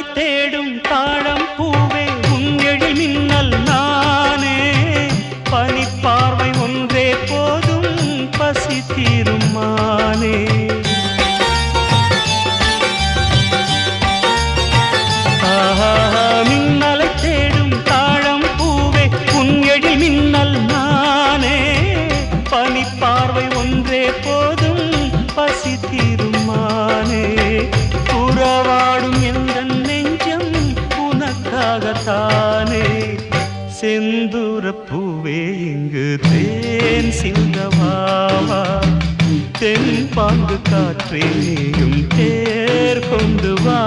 மின்னலை தேடும் தாழம் பூவே உன் எழில் மின்னல் நானே பனிப்பார்வை ஒன்றே போதும் பசி தீரும் மானே மின்னலை தேடும் தாழம் பூவே உன் எழில் மின்னல் நானே பனிப்பார்வை ஒன்றே போதும் பசி தீரும் மானே உறவாடும் எந்த நெஞ்சம் உனக்காகத்தானே செந்தூர பூவே இங்கு தேன் சிந்தவாவா தென் பாங்கு காற்றே நீயும் தேர் கொண்டு வா